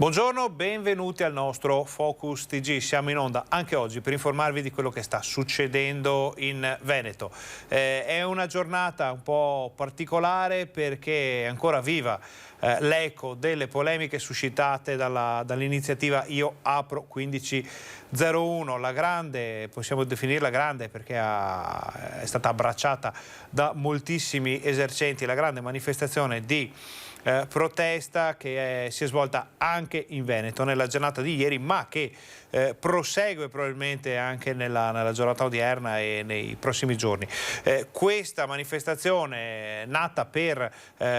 Buongiorno, benvenuti al nostro Focus TG. Siamo in onda anche oggi per informarvi di quello che sta succedendo in Veneto. È una giornata un po' particolare perché è ancora viva l'eco delle polemiche suscitate dall'iniziativa Io Apro 1501, la grande, possiamo definirla grande perché è stata abbracciata da moltissimi esercenti, la grande manifestazione di protesta che si è svolta anche in Veneto nella giornata di ieri, ma che prosegue probabilmente anche nella giornata odierna e nei prossimi giorni. Questa manifestazione nata per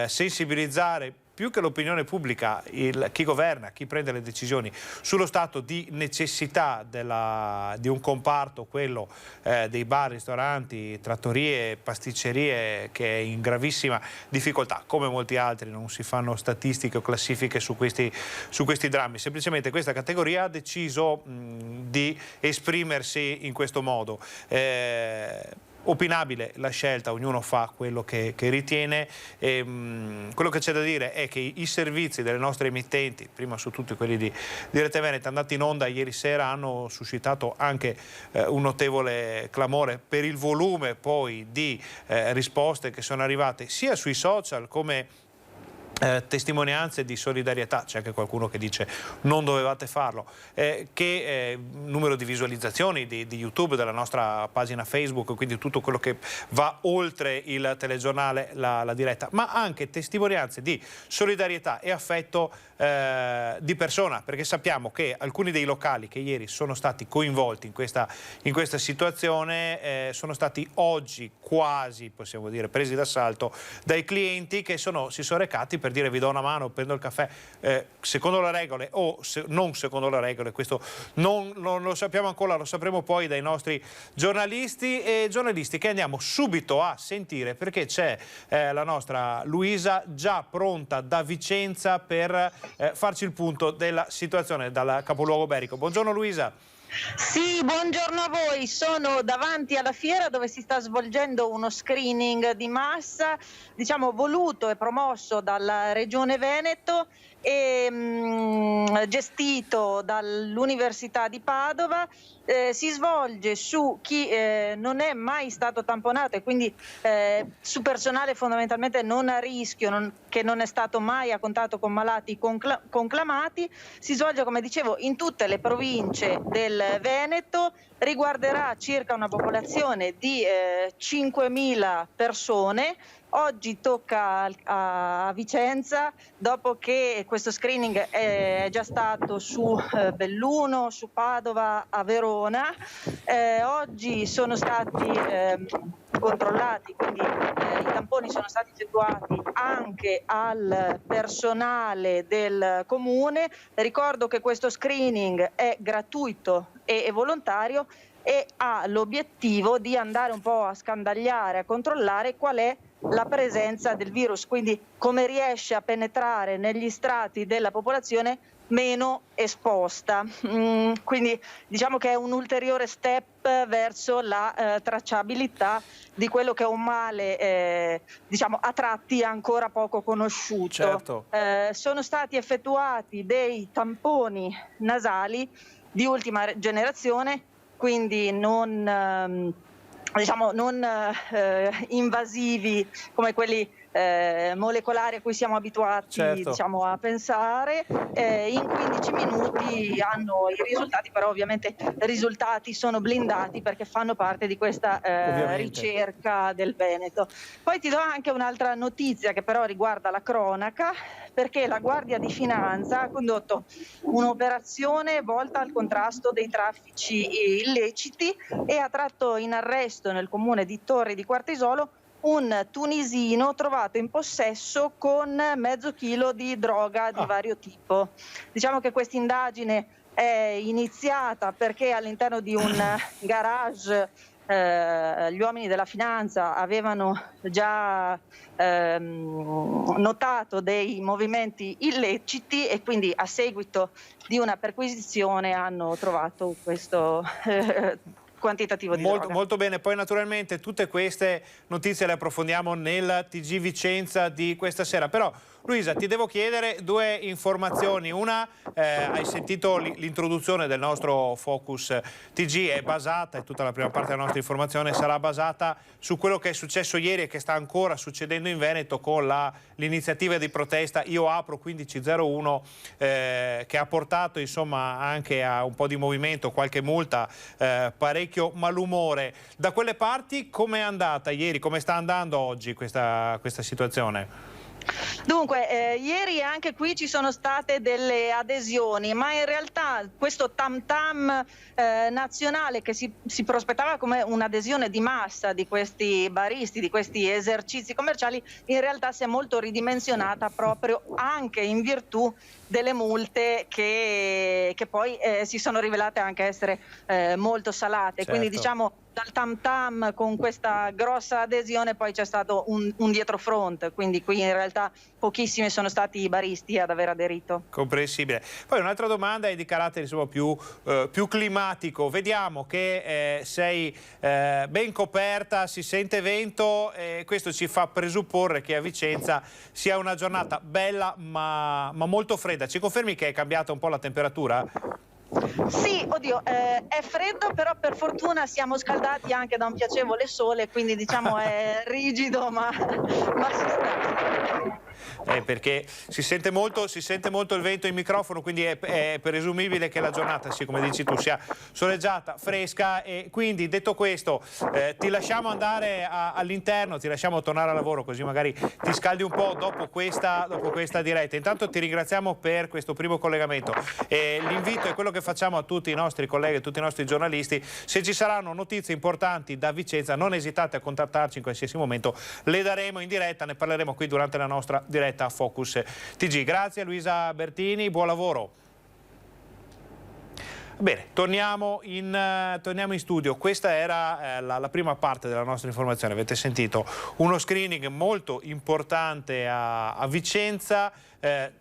sensibilizzare più che l'opinione pubblica, chi governa, chi prende le decisioni sullo stato di necessità di un comparto, quello dei bar, ristoranti, trattorie, pasticcerie, che è in gravissima difficoltà. Come molti altri non si fanno statistiche o classifiche su questi drammi, semplicemente questa categoria ha deciso di esprimersi in questo modo. Opinabile la scelta, ognuno fa quello che ritiene. Quello che c'è da dire è che i servizi delle nostre emittenti, prima su tutti quelli di Rete Veneta, andati in onda ieri sera, hanno suscitato anche un notevole clamore per il volume poi di risposte che sono arrivate sia sui social come testimonianze di solidarietà. C'è anche qualcuno che dice non dovevate farlo, che numero di visualizzazioni di YouTube, della nostra pagina Facebook, quindi tutto quello che va oltre il telegiornale, la diretta, ma anche testimonianze di solidarietà e affetto di persona, perché sappiamo che alcuni dei locali che ieri sono stati coinvolti in questa situazione sono stati oggi quasi, possiamo dire, presi d'assalto dai clienti che si sono recati per dire vi do una mano, prendo il caffè, secondo le regole o non secondo le regole, questo non lo sappiamo ancora, lo sapremo poi dai nostri giornalisti che andiamo subito a sentire, perché c'è la nostra Luisa già pronta da Vicenza per farci il punto della situazione dal capoluogo iberico. Buongiorno Luisa. Sì, buongiorno a voi. Sono davanti alla fiera dove si sta svolgendo uno screening di massa, diciamo voluto e promosso dalla Regione Veneto e gestito dall'Università di Padova. Si svolge su chi non è mai stato tamponato e quindi su personale fondamentalmente non a rischio, che non è stato mai a contatto con malati conclamati. Si svolge, come dicevo, in tutte le province del Veneto, riguarderà circa una popolazione di 5.000 persone. Oggi tocca a Vicenza, dopo che questo screening è già stato su Belluno, su Padova, a Verona. Oggi sono stati controllati, quindi i tamponi sono stati effettuati anche al personale del comune. Ricordo che questo screening è gratuito e volontario e ha l'obiettivo di andare un po' a scandagliare, a controllare qual è la presenza del virus, quindi come riesce a penetrare negli strati della popolazione meno esposta. Quindi diciamo che è un ulteriore step verso la tracciabilità di quello che è un male diciamo a tratti ancora poco conosciuto. Certo. Sono stati effettuati dei tamponi nasali di ultima generazione, quindi non invasivi come quelli molecolari a cui siamo abituati, certo, diciamo, a pensare. In 15 minuti hanno i risultati, però ovviamente i risultati sono blindati perché fanno parte di questa ricerca del Veneto. Poi ti do anche un'altra notizia che però riguarda la cronaca, perché la Guardia di Finanza ha condotto un'operazione volta al contrasto dei traffici illeciti e ha tratto in arresto nel comune di Torri di Quartisolo un tunisino trovato in possesso con mezzo chilo di droga di vario tipo. Diciamo che questa indagine è iniziata perché all'interno di un garage gli uomini della finanza avevano già notato dei movimenti illeciti e quindi a seguito di una perquisizione hanno trovato questo quantitativo di droga. Molto bene, poi naturalmente tutte queste notizie le approfondiamo nel TG Vicenza di questa sera, però Luisa ti devo chiedere due informazioni. Una, hai sentito l'introduzione del nostro Focus TG, è basata, e tutta la prima parte della nostra informazione sarà basata su quello che è successo ieri e che sta ancora succedendo in Veneto con l'iniziativa di protesta Io Apro 1501, che ha portato insomma anche a un po' di movimento, qualche multa, parecchio malumore. Da quelle parti com'è andata ieri, come sta andando oggi questa situazione? Dunque, ieri anche qui ci sono state delle adesioni, ma in realtà questo tam tam nazionale che si prospettava come un'adesione di massa di questi baristi, di questi esercizi commerciali, in realtà si è molto ridimensionata proprio anche in virtù delle multe che poi si sono rivelate anche essere molto salate. Certo. Quindi diciamo dal tam tam con questa grossa adesione poi c'è stato un dietrofront, quindi qui in realtà pochissimi sono stati i baristi ad aver aderito. Comprensibile. Poi un'altra domanda è di carattere insomma, più climatico. Vediamo che sei ben coperta, si sente vento e questo ci fa presupporre che a Vicenza sia una giornata bella ma molto fredda. Ci confermi che è cambiata un po' la temperatura? Sì, oddio, è freddo, però per fortuna siamo scaldati anche da un piacevole sole, quindi diciamo è rigido, ma si sta. Perché si sente molto il vento in microfono, quindi è presumibile che la giornata, sì, come dici tu, sia soleggiata, fresca. E quindi, detto questo, ti lasciamo andare all'interno, ti lasciamo tornare al lavoro, così magari ti scaldi un po' dopo questa diretta. Intanto ti ringraziamo per questo primo collegamento. L'invito è quello che facciamo a tutti i nostri colleghi, a tutti i nostri giornalisti: se ci saranno notizie importanti da Vicenza, non esitate a contattarci in qualsiasi momento, le daremo in diretta, ne parleremo qui durante la nostra diretta Focus TG. Grazie Luisa Bertini, buon lavoro. Bene, torniamo in studio. Questa era la prima parte della nostra informazione. Avete sentito uno screening molto importante a Vicenza.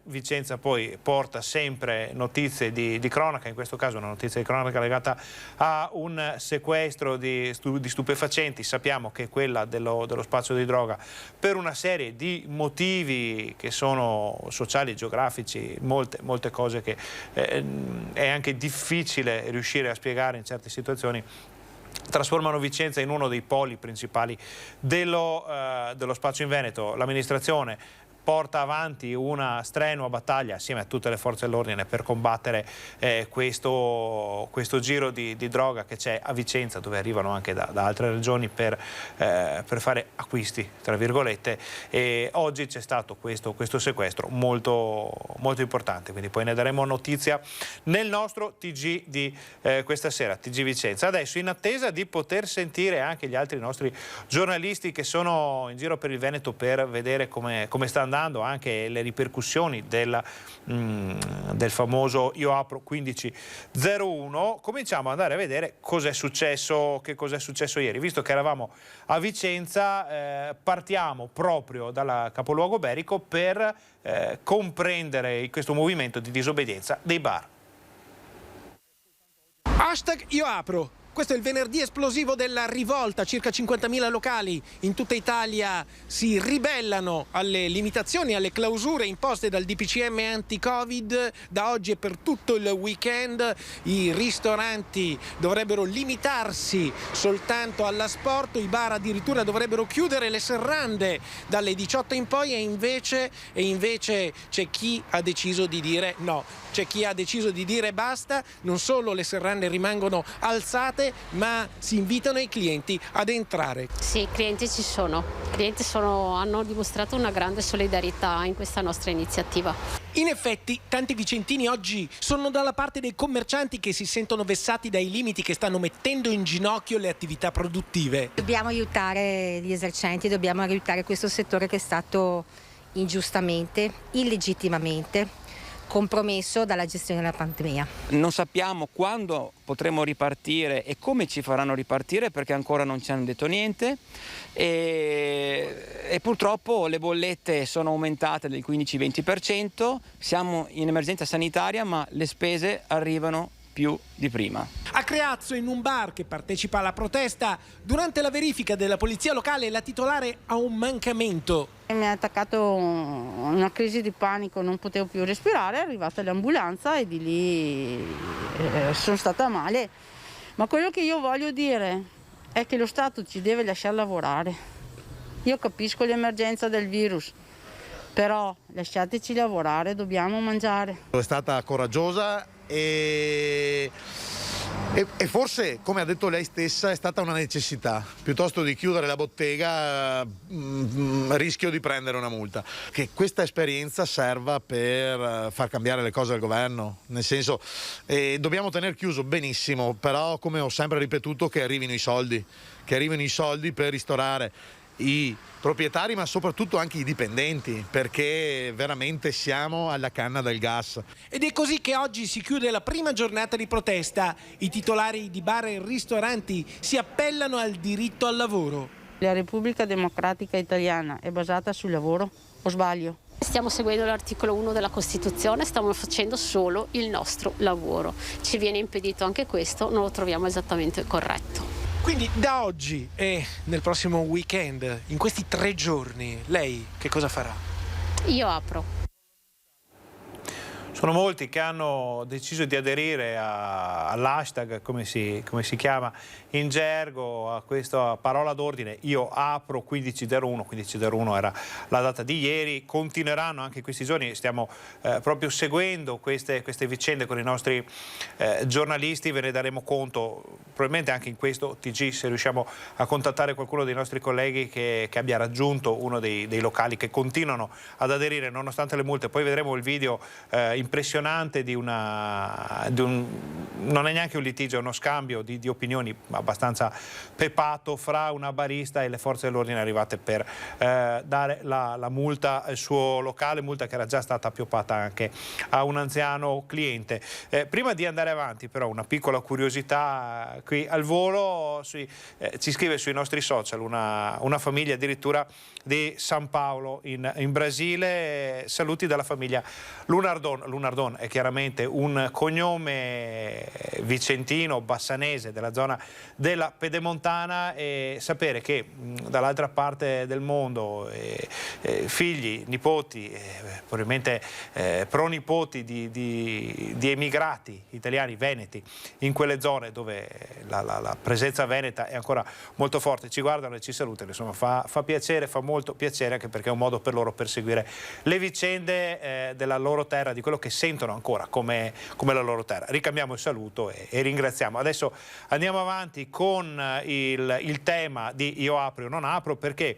Vicenza poi porta sempre notizie di cronaca, in questo caso una notizia di cronaca legata a un sequestro di stupefacenti. Sappiamo che è quella dello spazio di droga, per una serie di motivi che sono sociali, geografici, molte cose che è anche difficile riuscire a spiegare in certe situazioni, trasformano Vicenza in uno dei poli principali dello spazio in Veneto. L'amministrazione porta avanti una strenua battaglia assieme a tutte le forze dell'ordine per combattere questo giro di droga che c'è a Vicenza, dove arrivano anche da altre regioni per fare acquisti, tra virgolette, e oggi c'è stato questo sequestro molto importante, quindi poi ne daremo notizia nel nostro TG di questa sera, TG Vicenza. Adesso, in attesa di poter sentire anche gli altri nostri giornalisti che sono in giro per il Veneto per vedere come sta andando anche le ripercussioni del famoso Io Apro 1501, cominciamo ad andare a vedere che cos'è successo ieri. Visto che eravamo a Vicenza, partiamo proprio dal capoluogo berico per comprendere questo movimento di disobbedienza dei bar. Hashtag Io Apro. Questo è il venerdì esplosivo della rivolta. Circa 50.000 locali in tutta Italia si ribellano alle limitazioni, alle clausure imposte dal DPCM anti-Covid. Da oggi e per tutto il weekend i ristoranti dovrebbero limitarsi soltanto all'asporto, i bar addirittura dovrebbero chiudere, le serrande dalle 18 in poi, e invece c'è chi ha deciso di dire no, c'è chi ha deciso di dire basta. Non solo le serrande rimangono alzate, ma si invitano i clienti ad entrare. Sì, i clienti ci sono. I clienti hanno dimostrato una grande solidarietà in questa nostra iniziativa. In effetti, tanti vicentini oggi sono dalla parte dei commercianti che si sentono vessati dai limiti che stanno mettendo in ginocchio le attività produttive. Dobbiamo aiutare gli esercenti, dobbiamo aiutare questo settore che è stato ingiustamente, illegittimamente compromesso dalla gestione della pandemia. Non sappiamo quando potremo ripartire e come ci faranno ripartire, perché ancora non ci hanno detto niente, e purtroppo le bollette sono aumentate del 15-20%, siamo in emergenza sanitaria ma le spese arrivano più di prima. A Creazzo, in un bar che partecipa alla protesta, durante la verifica della polizia locale la titolare ha un mancamento. Mi ha attaccato una crisi di panico, non potevo più respirare, è arrivata l'ambulanza e di lì sono stata male. Ma quello che io voglio dire è che lo Stato ci deve lasciare lavorare. Io capisco l'emergenza del virus, però lasciateci lavorare, dobbiamo mangiare. È stata coraggiosa e forse, come ha detto lei stessa, è stata una necessità. Piuttosto di chiudere la bottega, rischio di prendere una multa. Che questa esperienza serva per far cambiare le cose al governo. Nel senso, dobbiamo tenere chiuso benissimo, però come ho sempre ripetuto, che arrivino i soldi per ristorare i proprietari, ma soprattutto anche i dipendenti, perché veramente siamo alla canna del gas. Ed è così che oggi si chiude la prima giornata di protesta. I titolari di bar e ristoranti si appellano al diritto al lavoro. La Repubblica Democratica Italiana è basata sul lavoro, o sbaglio? Stiamo seguendo l'articolo 1 della Costituzione, stiamo facendo solo il nostro lavoro. Ci viene impedito anche questo, non lo troviamo esattamente corretto. Quindi da oggi e nel prossimo weekend, in questi 3 giorni, lei che cosa farà? Io apro. Sono molti che hanno deciso di aderire all'hashtag, come si chiama in gergo, a questa parola d'ordine, io apro 1501. 1501 era la data di ieri. Continueranno anche in questi giorni, stiamo proprio seguendo queste vicende con i nostri giornalisti, ve ne daremo conto probabilmente anche in questo TG, se riusciamo a contattare qualcuno dei nostri colleghi che abbia raggiunto uno dei locali che continuano ad aderire nonostante le multe. Poi vedremo il video impressionante non è neanche un litigio, è uno scambio di opinioni abbastanza pepato fra una barista e le forze dell'ordine arrivate per dare la multa al suo locale, multa che era già stata appioppata anche a un anziano cliente. Prima di andare avanti però una piccola curiosità qui al volo, ci scrive sui nostri social una famiglia addirittura di San Paolo in Brasile. Saluti dalla famiglia Lunardon. Lunardon è chiaramente un cognome vicentino, bassanese, della zona della Pedemontana, e sapere che dall'altra parte del mondo figli, nipoti, probabilmente pronipoti di emigrati italiani, veneti, in quelle zone dove la presenza veneta è ancora molto forte, ci guardano e ci salutano, insomma fa piacere, fa molto piacere, anche perché è un modo per loro per seguire le vicende della loro terra, di quello che sentono ancora come la loro terra. Ricambiamo il saluto e ringraziamo. Adesso andiamo avanti con il tema di Io apro o non apro, perché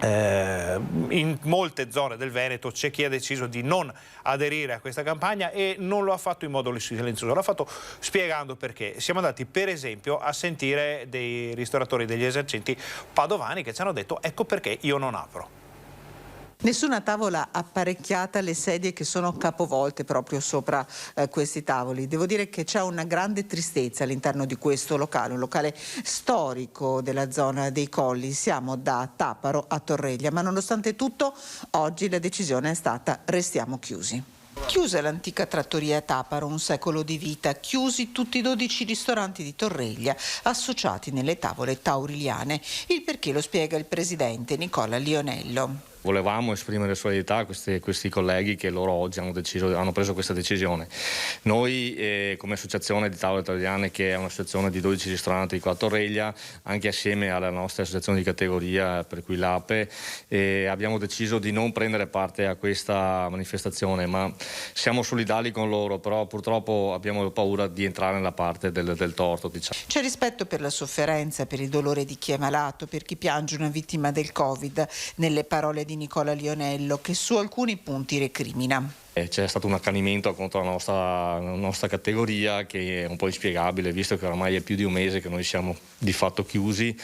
in molte zone del Veneto c'è chi ha deciso di non aderire a questa campagna e non lo ha fatto in modo silenzioso, l'ha fatto spiegando perché. Siamo andati per esempio a sentire dei ristoratori, degli esercenti padovani che ci hanno detto: ecco perché io non apro. Nessuna tavola apparecchiata, le sedie che sono capovolte proprio sopra questi tavoli. Devo dire che c'è una grande tristezza all'interno di questo locale, un locale storico della zona dei Colli. Siamo da Taparo a Torreglia, ma nonostante tutto oggi la decisione è stata: restiamo chiusi. Chiusa l'antica trattoria Taparo, un secolo di vita, chiusi tutti i 12 ristoranti di Torreglia associati nelle tavole tauriliane. Il perché lo spiega il presidente Nicola Lionello. Volevamo esprimere solidarietà a questi colleghi che loro oggi hanno preso questa decisione. Noi come associazione di tavole tauriane, che è un'associazione di 12 ristoranti di qua a Torreglia, anche assieme alla nostra associazione di categoria, per cui l'APE, abbiamo deciso di non prendere parte a questa manifestazione, ma siamo solidali con loro, però purtroppo abbiamo paura di entrare nella parte del torto, diciamo. C'è rispetto per la sofferenza, per il dolore di chi è malato, per chi piange una vittima del Covid, nelle parole di Nicola Lionello, che su alcuni punti recrimina. C'è stato un accanimento contro la nostra categoria che è un po' inspiegabile, visto che oramai è più di un mese che noi siamo di fatto chiusi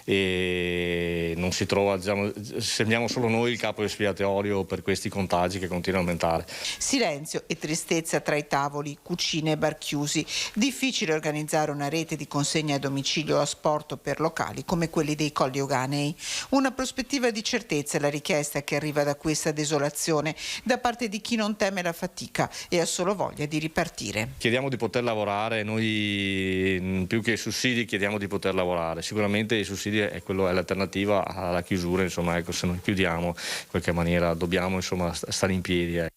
e non si trova, diciamo, sembriamo solo noi il capo espiatorio per questi contagi che continuano a aumentare. Silenzio e tristezza tra i tavoli, cucine e bar chiusi. Difficile organizzare una rete di consegne a domicilio o a asporto per locali come quelli dei Colli Euganei. Una prospettiva di certezza è la richiesta che arriva da questa desolazione da parte di chi non teme la fatica e ha solo voglia di ripartire. Chiediamo di poter lavorare, noi più che i sussidi chiediamo di poter lavorare. Sicuramente i sussidi è l'alternativa alla chiusura, insomma, ecco, se noi chiudiamo in qualche maniera dobbiamo, insomma, stare in piedi.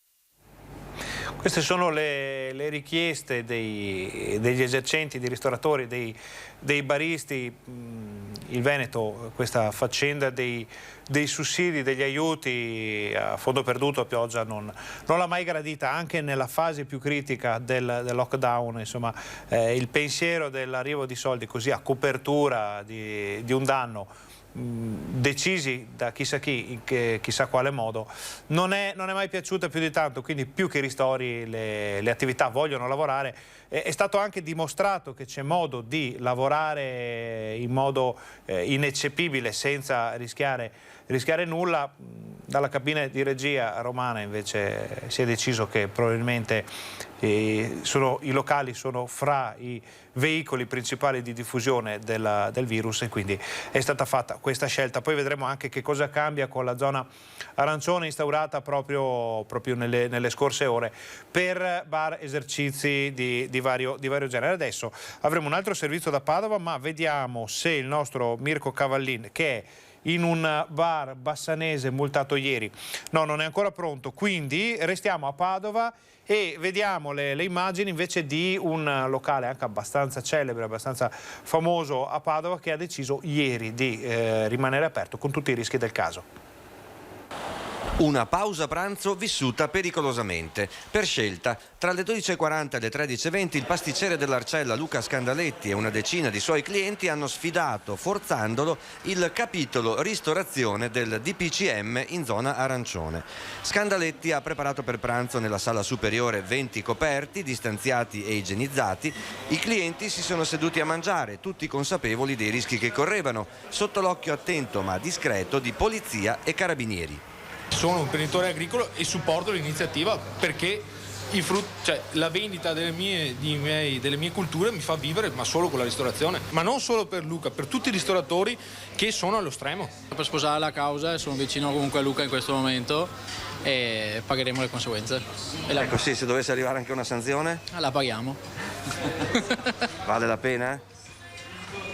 Queste sono le richieste degli esercenti, dei ristoratori, dei baristi. Il Veneto, questa faccenda dei sussidi, degli aiuti a fondo perduto a pioggia non l'ha mai gradita, anche nella fase più critica del lockdown. Insomma, il pensiero dell'arrivo di soldi così a copertura di un danno decisi da chissà chi, in chissà quale modo, non è mai piaciuta più di tanto. Quindi più che ristori le attività vogliono lavorare. È stato anche dimostrato che c'è modo di lavorare in modo ineccepibile senza rischiare nulla. Dalla cabina di regia romana invece si è deciso che probabilmente i locali sono fra i veicoli principali di diffusione del virus, e quindi è stata fatta questa scelta. Poi vedremo anche che cosa cambia con la zona arancione instaurata proprio nelle scorse ore per bar, esercizi di vario genere. Adesso avremo un altro servizio da Padova, ma vediamo se il nostro Mirko Cavallin, che è in un bar bassanese multato ieri, non è ancora pronto, quindi restiamo a Padova e vediamo le immagini invece di un locale anche abbastanza celebre, abbastanza famoso a Padova, che ha deciso ieri di rimanere aperto con tutti i rischi del caso. Una pausa pranzo vissuta pericolosamente. Per scelta, tra le 12.40 e le 13.20 il pasticcere dell'Arcella Luca Scandaletti e una decina di suoi clienti hanno sfidato, forzandolo, il capitolo ristorazione del DPCM in zona arancione. Scandaletti ha preparato per pranzo nella sala superiore 20 coperti, distanziati e igienizzati. I clienti si sono seduti a mangiare, tutti consapevoli dei rischi che correvano, sotto l'occhio attento ma discreto di polizia e carabinieri. Sono un imprenditore agricolo e supporto l'iniziativa perché la vendita delle mie culture mi fa vivere, ma solo con la ristorazione. Ma non solo per Luca, per tutti i ristoratori che sono allo stremo. Per sposare la causa e sono vicino comunque a Luca in questo momento e pagheremo le conseguenze. Ecco, sì, se dovesse arrivare anche una sanzione? La paghiamo. Vale la pena?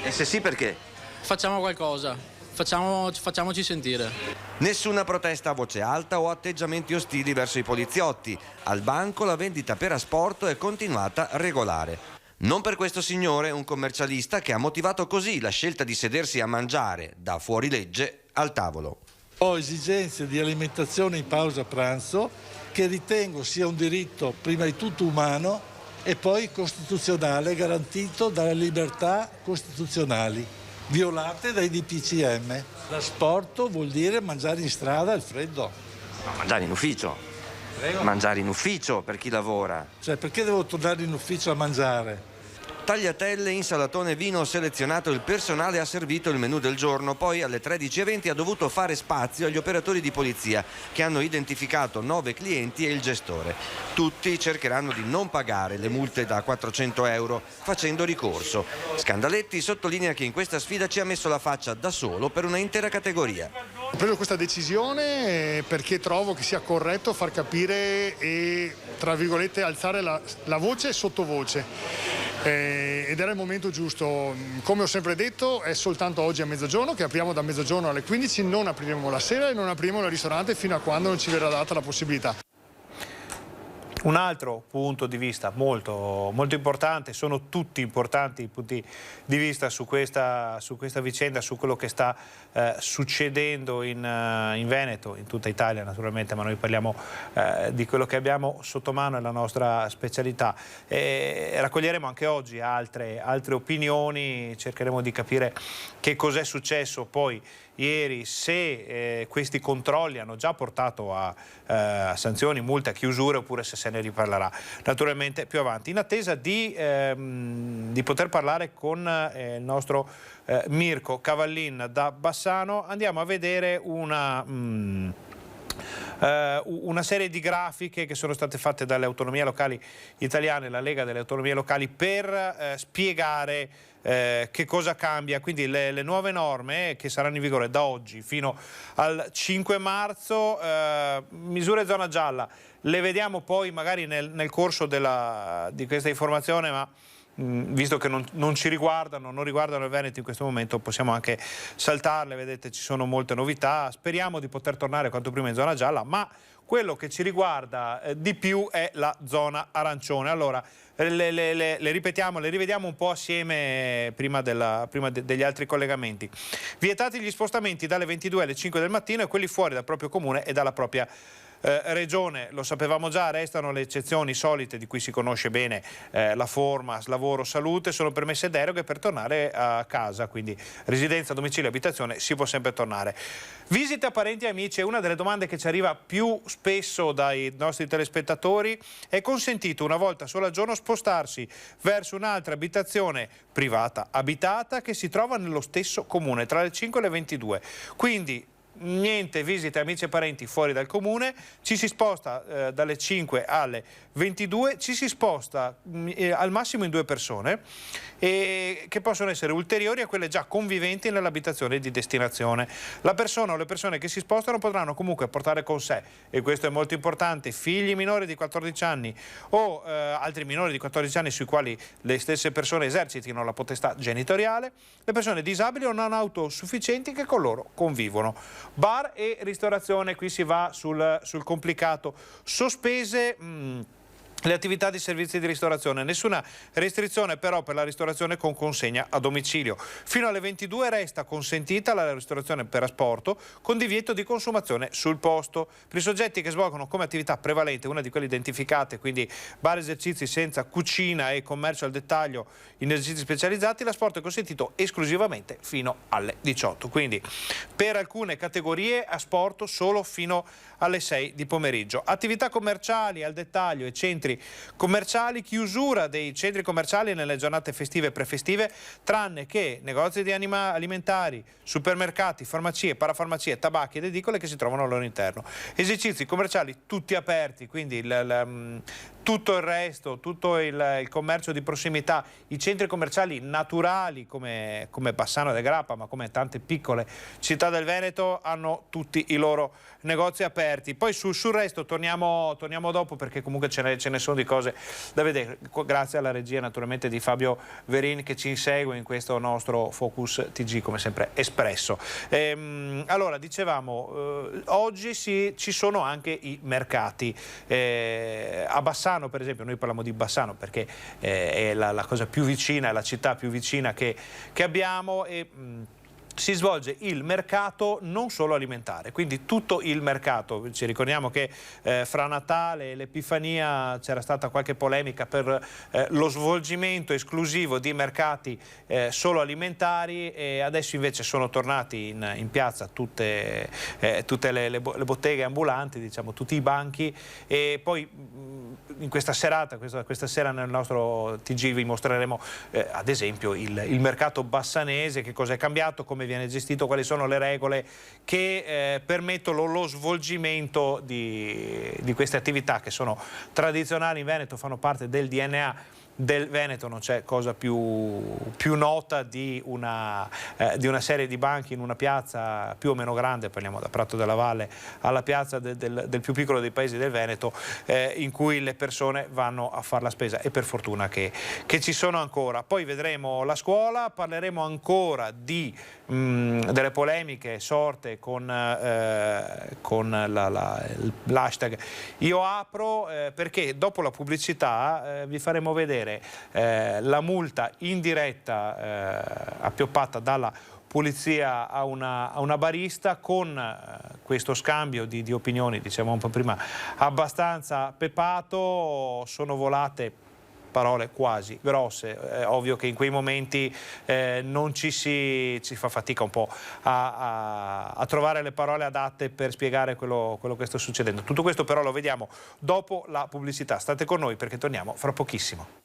E se sì, perché? Facciamo qualcosa. Facciamoci sentire. Nessuna protesta a voce alta o atteggiamenti ostili verso i poliziotti. Al banco la vendita per asporto è continuata regolare. Non per questo signore, un commercialista che ha motivato così la scelta di sedersi a mangiare da fuorilegge al tavolo. Ho esigenze di alimentazione in pausa pranzo che ritengo sia un diritto prima di tutto umano e poi costituzionale, garantito dalle libertà costituzionali violate dai DPCM. L'asporto vuol dire mangiare in strada al freddo. No, mangiare in ufficio. Prego. Mangiare in ufficio per chi lavora. Cioè, perché devo tornare in ufficio a mangiare? Tagliatelle, insalatone e vino selezionato, il personale ha servito il menù del giorno, poi alle 13.20 ha dovuto fare spazio agli operatori di polizia che hanno identificato 9 clienti e il gestore. Tutti cercheranno di non pagare le multe da 400 euro facendo ricorso. Scandaletti sottolinea che in questa sfida ci ha messo la faccia da solo per una intera categoria. Ho preso questa decisione perché trovo che sia corretto far capire e, tra virgolette, alzare la voce e sottovoce. Ed era il momento giusto. Come ho sempre detto, è soltanto oggi a mezzogiorno che apriamo, da mezzogiorno alle 15, non apriremo la sera e non apriremo il ristorante fino a quando non ci verrà data la possibilità. Un altro punto di vista molto importante, sono tutti importanti i punti di vista su questa vicenda, su quello che sta succedendo in Veneto, in tutta Italia naturalmente, ma noi parliamo di quello che abbiamo sotto mano, è la nostra specialità. Raccoglieremo anche oggi altre opinioni, cercheremo di capire che cos'è successo poi ieri, se questi controlli hanno già portato a sanzioni, multe, a chiusure, oppure se se ne riparlerà naturalmente più avanti. In attesa di poter parlare con il nostro Mirko Cavallin da Bassano, andiamo a vedere una serie di grafiche che sono state fatte dalle autonomie locali italiane, la Lega delle Autonomie Locali, per spiegare che cosa cambia. Quindi le nuove norme che saranno in vigore da oggi fino al 5 marzo, misure zona gialla, le vediamo poi magari nel corso di questa informazione, ma visto che non ci riguardano, non riguardano il Veneto in questo momento, possiamo anche saltarle. Vedete, ci sono molte novità, speriamo di poter tornare quanto prima in zona gialla, ma quello che ci riguarda di più è la zona arancione. Allora le ripetiamo, le rivediamo un po' assieme prima degli altri collegamenti. Vietati gli spostamenti dalle 22 alle 5 del mattino e quelli fuori dal proprio comune e dalla propria regione. Lo sapevamo già, restano le eccezioni solite di cui si conosce bene la forma, lavoro, salute. Sono permesse deroghe per tornare a casa, quindi residenza, domicilio, abitazione, si può sempre tornare. Visite a parenti e amici è una delle domande che ci arriva più spesso dai nostri telespettatori. È consentito una volta sola al giorno spostarsi verso un'altra abitazione privata abitata che si trova nello stesso comune tra le 5 e le 22. Quindi niente visite amici e parenti fuori dal comune, ci si sposta dalle 5 alle 22, ci si sposta al massimo in 2 persone, che possono essere ulteriori a quelle già conviventi nell'abitazione di destinazione. La persona o le persone che si spostano potranno comunque portare con sé, e questo è molto importante, figli minori di 14 anni o altri minori di 14 anni sui quali le stesse persone esercitino la potestà genitoriale, le persone disabili o non autosufficienti che con loro convivono. Bar e ristorazione, qui si va sul complicato. Sospese le attività di servizi di ristorazione, nessuna restrizione però per la ristorazione con consegna a domicilio. Fino alle 22 resta consentita la ristorazione per asporto con divieto di consumazione sul posto. Per i soggetti che svolgono come attività prevalente una di quelle identificate, quindi bar, esercizi senza cucina e commercio al dettaglio in esercizi specializzati, l'asporto è consentito esclusivamente fino alle 18. Quindi per alcune categorie asporto solo fino alle 6 di pomeriggio. Attività commerciali al dettaglio e centri commerciali, chiusura dei centri commerciali nelle giornate festive e prefestive, tranne che negozi di alimentari, supermercati, farmacie, parafarmacie, tabacchi ed edicole che si trovano al loro interno. Esercizi commerciali tutti aperti, quindi tutto il resto, tutto il commercio di prossimità, i centri commerciali naturali come Bassano del Grappa, ma come tante piccole città del Veneto, hanno tutti i loro negozi aperti. Poi sul resto torniamo dopo, perché comunque ce ne sono di cose da vedere, grazie alla regia naturalmente di Fabio Verin che ci insegue in questo nostro Focus TG come sempre espresso. Allora dicevamo, oggi ci sono anche i mercati. A Bassano per esempio, noi parliamo di Bassano perché è la cosa più vicina, è la città più vicina che abbiamo, e si svolge il mercato non solo alimentare, quindi tutto il mercato. Ci ricordiamo che fra Natale e l'Epifania c'era stata qualche polemica per lo svolgimento esclusivo di mercati solo alimentari, e adesso invece sono tornati in piazza tutte le botteghe ambulanti, diciamo, tutti i banchi. E poi in questa serata, questa sera nel nostro TG vi mostreremo ad esempio il mercato bassanese, che cosa è cambiato, come viene gestito, quali sono le regole che permettono lo svolgimento di queste attività che sono tradizionali in Veneto, fanno parte del DNA del Veneto. Non c'è cosa più nota di una serie di banchi in una piazza più o meno grande, parliamo da Prato della Valle alla piazza del più piccolo dei paesi del Veneto, in cui le persone vanno a fare la spesa, e per fortuna che ci sono ancora. Poi vedremo la scuola, parleremo ancora delle polemiche sorte con l'hashtag Io Apro, perché dopo la pubblicità vi faremo vedere la multa indiretta appioppata dalla polizia a una barista, con questo scambio di opinioni, diciamo un po' prima, abbastanza pepato. Sono volate parole quasi grosse, ovvio che in quei momenti non ci fa fatica un po' a trovare le parole adatte per spiegare quello che sta succedendo. Tutto questo però lo vediamo dopo la pubblicità. State con noi perché torniamo fra pochissimo.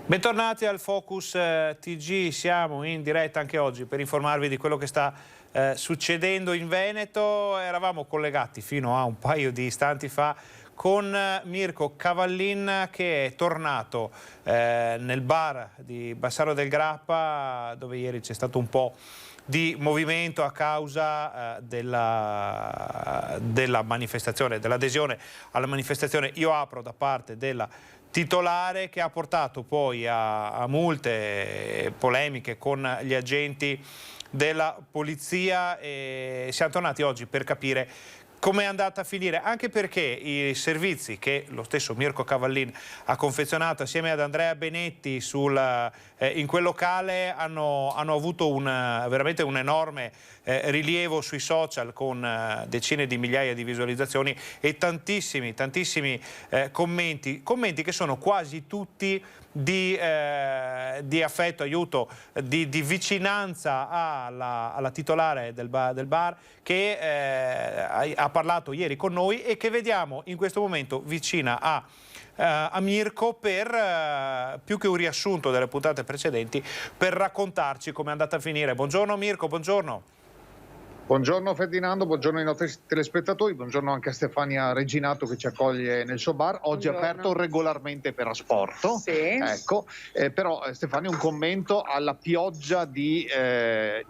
Bentornati al Focus TG, siamo in diretta anche oggi per informarvi di quello che sta succedendo in Veneto. Eravamo collegati fino a un paio di istanti fa con Mirko Cavallin, che è tornato nel bar di Bassano del Grappa, dove ieri c'è stato un po' di movimento a causa della manifestazione, dell'adesione alla manifestazione Io Apro da parte della titolare, che ha portato poi a multe e polemiche con gli agenti della polizia, e siamo tornati oggi per capire come è andata a finire, anche perché i servizi che lo stesso Mirko Cavallin ha confezionato assieme ad Andrea Benetti in quel locale hanno avuto veramente un enorme rilievo sui social, con decine di migliaia di visualizzazioni e tantissimi commenti che sono quasi tutti di affetto, aiuto, di vicinanza alla titolare del bar che ha parlato ieri con noi e che vediamo in questo momento vicina a Mirko per più che un riassunto delle puntate precedenti, per raccontarci come è andata a finire. Buongiorno Mirko, buongiorno. Buongiorno Ferdinando, buongiorno ai nostri telespettatori, buongiorno anche a Stefania Reginato che ci accoglie nel suo bar, oggi aperto regolarmente per asporto. Sì. Ecco, però Stefania, un commento alla pioggia di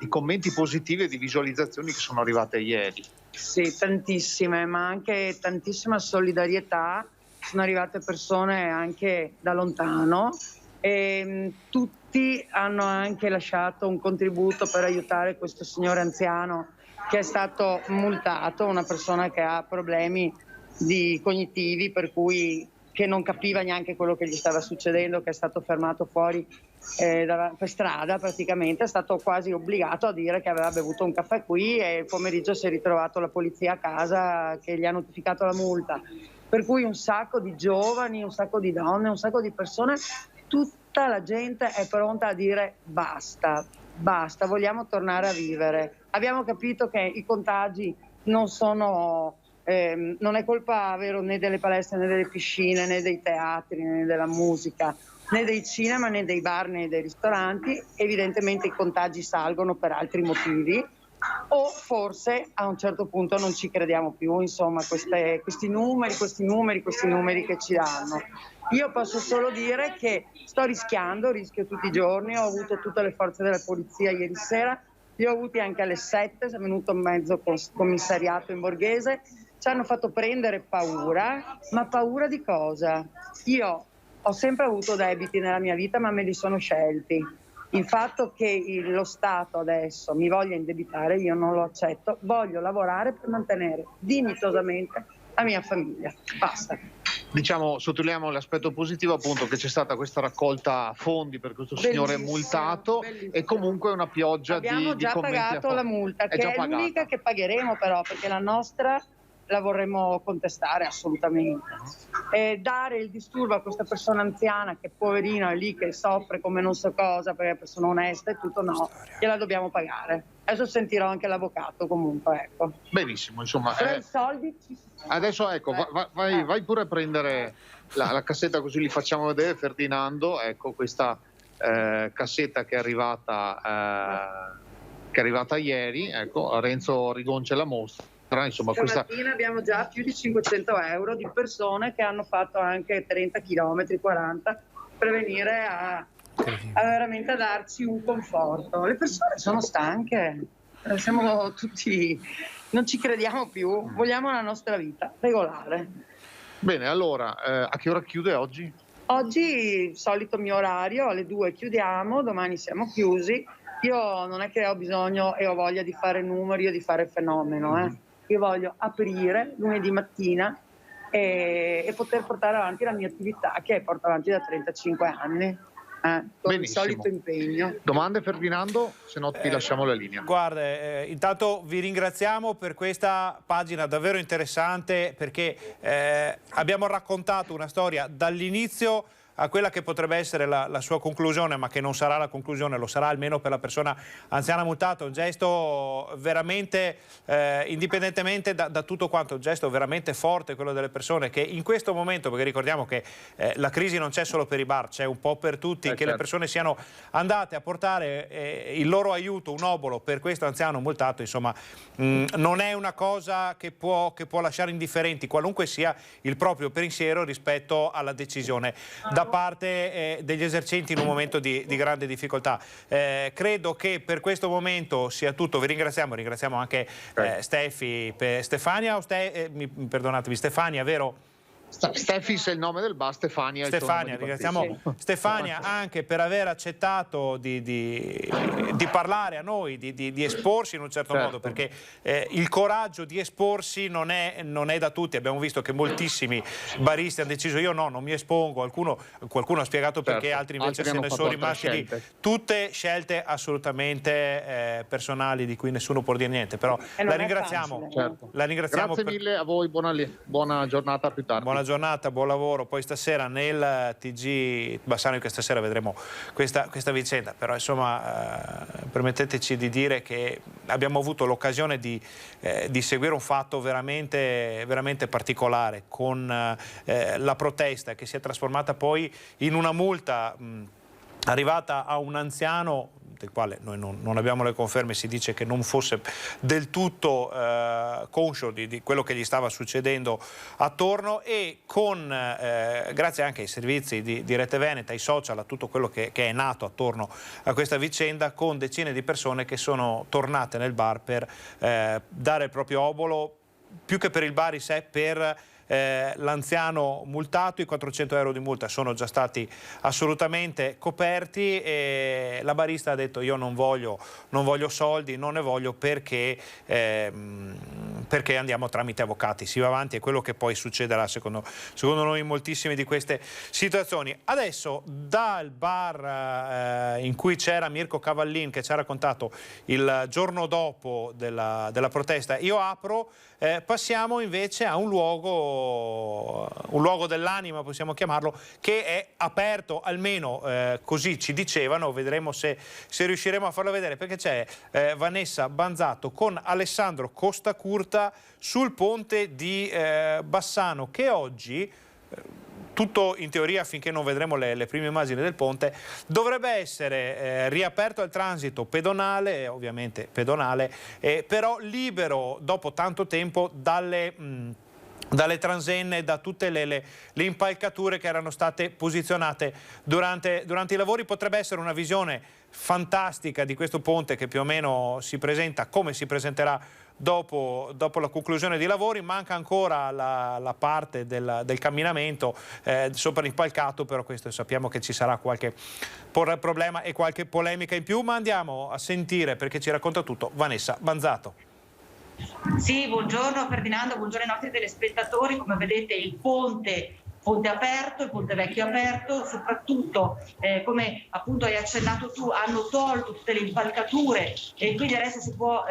commenti positivi e di visualizzazioni che sono arrivate ieri. Sì, tantissime, ma anche tantissima solidarietà, sono arrivate persone anche da lontano e tutti hanno anche lasciato un contributo per aiutare questo signore anziano che è stato multato, una persona che ha problemi cognitivi, per cui che non capiva neanche quello che gli stava succedendo, che è stato fermato fuori per strada praticamente, è stato quasi obbligato a dire che aveva bevuto un caffè qui e il pomeriggio si è ritrovato la polizia a casa che gli ha notificato la multa. Per cui un sacco di giovani, un sacco di donne, un sacco di persone, tutta la gente è pronta a dire basta, vogliamo tornare a vivere. Abbiamo capito che i contagi non è colpa vero né delle palestre né delle piscine né dei teatri né della musica né dei cinema né dei bar né dei ristoranti. Evidentemente i contagi salgono per altri motivi, o forse a un certo punto non ci crediamo più, insomma, questi numeri che ci danno. Io posso solo dire che rischio tutti i giorni, ho avuto tutte le forze della polizia ieri sera, li ho avuti anche alle 7, è venuto mezzo commissariato in Borghese, ci hanno fatto prendere paura, ma paura di cosa? Io ho sempre avuto debiti nella mia vita, ma me li sono scelti. Il fatto che lo Stato adesso mi voglia indebitare, io non lo accetto, voglio lavorare per mantenere dignitosamente la mia famiglia. Basta. Diciamo, sottolineiamo l'aspetto positivo, appunto, che c'è stata questa raccolta fondi per questo signore multato, bellissimo. E comunque una pioggia di commenti. Abbiamo già pagato la multa, che è l'unica che pagheremo però, perché la nostra la vorremmo contestare assolutamente. Dare il disturbo a questa persona anziana che poverino è lì che soffre come non so cosa perché è persona onesta e tutto, no, gliela dobbiamo pagare. Adesso sentirò anche l'avvocato comunque, ecco. Benissimo, insomma. Però i soldi ci sono. Adesso ecco, vai pure a prendere la cassetta, così li facciamo vedere, Ferdinando. Ecco questa cassetta che è arrivata ieri, ecco, Renzo Rigonce la mostra. Insomma, Stamattina abbiamo già più di 500 euro di persone che hanno fatto anche 30 km, 40 per venire a veramente a darci un conforto. Le persone sono stanche, siamo tutti, non ci crediamo più, vogliamo la nostra vita regolare. Bene, allora a che ora chiude oggi? Oggi solito mio orario, alle 2 chiudiamo, domani siamo chiusi. Io non è che ho bisogno e ho voglia di fare numeri o di fare fenomeno, Io voglio aprire lunedì mattina e poter portare avanti la mia attività che porto avanti da 35 anni. Con il solito impegno. Domande, Ferdinando? Se no ti lasciamo la linea. Guarda, intanto vi ringraziamo per questa pagina davvero interessante, perché abbiamo raccontato una storia dall'inizio a quella che potrebbe essere la sua conclusione, ma che non sarà la conclusione, lo sarà almeno per la persona anziana multata. Un gesto veramente, indipendentemente da tutto quanto, un gesto veramente forte, quello delle persone che in questo momento, perché ricordiamo che la crisi non c'è solo per i bar, c'è un po' per tutti, che le persone siano andate a portare il loro aiuto, un obolo per questo anziano multato, insomma, non è una cosa che può lasciare indifferenti, qualunque sia il proprio pensiero rispetto alla decisione da parte degli esercenti in un momento di grande difficoltà. Credo che per questo momento sia tutto. Vi ringraziamo anche Stefania, perdonatemi, Stefania, vero? Stefis è il nome del bar, Stefania è il Stefania, ringraziamo Stefania anche per aver accettato di parlare a noi, di esporsi in un certo modo, perché il coraggio di esporsi non è da tutti. Abbiamo visto che moltissimi baristi hanno deciso io non mi espongo, qualcuno ha spiegato perché, altri invece se ne sono rimasti lì. Tutte scelte assolutamente personali di cui nessuno può dire niente, però la ringraziamo. Grazie mille a voi, buona giornata, più tardi. Buona giornata, buon lavoro. Poi stasera nel TG Bassano, che stasera vedremo questa vicenda, però insomma permetteteci di dire che abbiamo avuto l'occasione di seguire un fatto veramente, veramente particolare, con la protesta che si è trasformata poi in una multa arrivata a un anziano del quale noi non abbiamo le conferme. Si dice che non fosse del tutto conscio di quello che gli stava succedendo attorno, e grazie anche ai servizi di Rete Veneta, ai social, a tutto quello che è nato attorno a questa vicenda, con decine di persone che sono tornate nel bar per dare il proprio obolo, più che per il bar in sé, per l'anziano multato. I 400 euro di multa sono già stati assolutamente coperti, e la barista ha detto io non voglio soldi, non ne voglio perché andiamo tramite avvocati. Si va avanti, è quello che poi succederà secondo noi in moltissime di queste situazioni. Adesso dal bar in cui c'era Mirko Cavallin, che ci ha raccontato il giorno dopo della protesta Io Apro, passiamo invece a un luogo dell'anima, possiamo chiamarlo, che è aperto, almeno così ci dicevano. Vedremo se riusciremo a farlo vedere, perché c'è Vanessa Banzato con Alessandro Costacurta sul ponte di Bassano, che oggi, tutto in teoria finché non vedremo le prime immagini del ponte, dovrebbe essere riaperto al transito pedonale, ovviamente pedonale, però libero dopo tanto tempo dalle transenne, da tutte le impalcature che erano state posizionate durante i lavori. Potrebbe essere una visione fantastica di questo ponte, che più o meno si presenta come si presenterà dopo la conclusione dei lavori. Manca ancora la parte del camminamento sopra l'impalcato, però questo sappiamo che ci sarà qualche problema e qualche polemica in più, ma andiamo a sentire, perché ci racconta tutto, Vanessa Banzato. Sì, buongiorno Ferdinando, buongiorno ai nostri telespettatori. Come vedete il ponte aperto, il ponte vecchio aperto, soprattutto come appunto hai accennato tu, hanno tolto tutte le impalcature e quindi adesso si può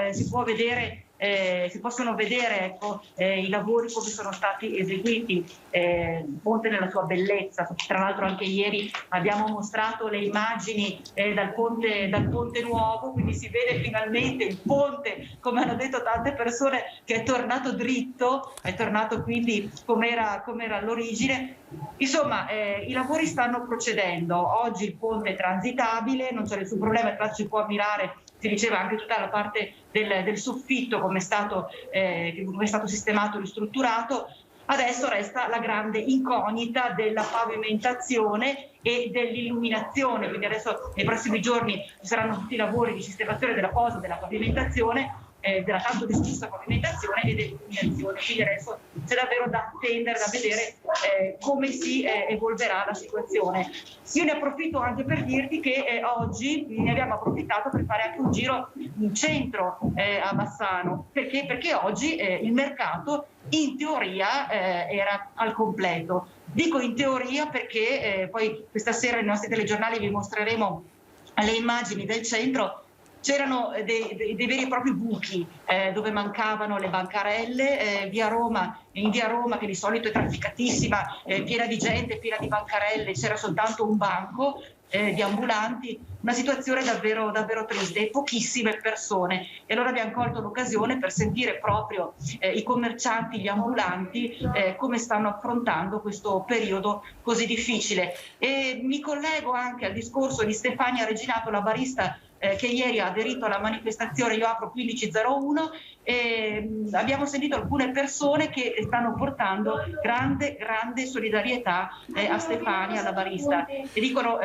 vedere, si possono vedere i lavori come sono stati eseguiti, il ponte nella sua bellezza. Tra l'altro anche ieri abbiamo mostrato le immagini dal ponte nuovo, quindi si vede finalmente il ponte, come hanno detto tante persone, che è tornato dritto, è tornato quindi come era all'origine. Insomma, i lavori stanno procedendo. Oggi il ponte è transitabile, non c'è nessun problema, tra l'altro si può ammirare, si diceva, anche tutta la parte del soffitto come è stato sistemato, ristrutturato. Adesso resta la grande incognita della pavimentazione e dell'illuminazione, quindi adesso nei prossimi giorni ci saranno tutti i lavori di sistemazione della posa della pavimentazione, della tanto discussa pavimentazione e dell'illuminazione. Quindi adesso c'è davvero da attendere, da vedere come si evolverà la situazione. Io ne approfitto anche per dirti che oggi ne abbiamo approfittato per fare anche un giro in centro a Bassano, perché oggi il mercato in teoria era al completo. Dico in teoria perché poi questa sera nei nostri telegiornali vi mostreremo le immagini del centro. c'erano dei veri e propri buchi dove mancavano le bancarelle, in via Roma, che di solito è trafficatissima, piena di gente, piena di bancarelle, c'era soltanto un banco di ambulanti, una situazione davvero, davvero triste e pochissime persone. E allora abbiamo colto l'occasione per sentire proprio i commercianti, gli ambulanti, come stanno affrontando questo periodo così difficile. E mi collego anche al discorso di Stefania Reginato, la barista che ieri ha aderito alla manifestazione Io Apro 1501, e abbiamo sentito alcune persone che stanno portando grande solidarietà a Stefania, alla barista, e dicono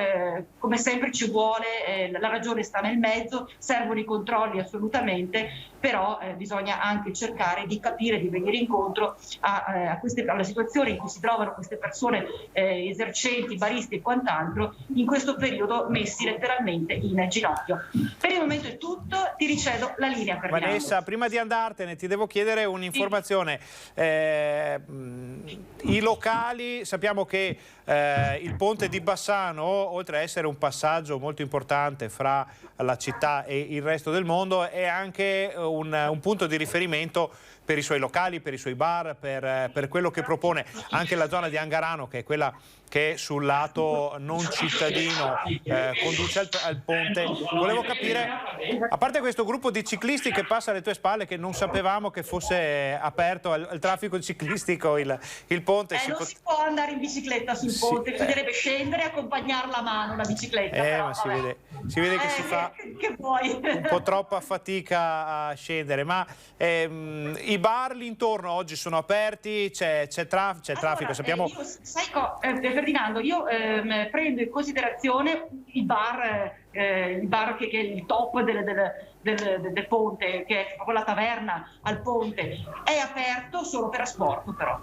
come sempre ci vuole, la ragione sta nel mezzo, servono i controlli assolutamente, però bisogna anche cercare di capire, di venire incontro alla situazione in cui si trovano queste persone, esercenti, baristi e quant'altro, in questo periodo messi letteralmente in ginocchio. Per il momento è tutto, ti ricedo la linea. Vanessa, prima di andartene ti devo chiedere un'informazione. I locali, sappiamo che il ponte di Bassano, oltre a essere un passaggio molto importante fra la città e il resto del mondo, è anche un punto di riferimento per i suoi locali, per i suoi bar, per quello che propone anche la zona di Angarano, che è quella che sul lato non cittadino conduce al ponte. Volevo capire, a parte questo gruppo di ciclisti che passa alle tue spalle, che non sapevamo che fosse aperto al traffico ciclistico il ponte. Non si può andare in bicicletta sul ponte, bisognerebbe scendere e accompagnarla a mano la bicicletta. Però, ma si vede che si fa un po' troppa fatica a scendere, ma i bar lì intorno oggi sono aperti, c'è traffico, sappiamo... Ferdinando, io prendo in considerazione il bar che è il top del ponte, che è proprio la taverna al ponte, è aperto solo per asporto però.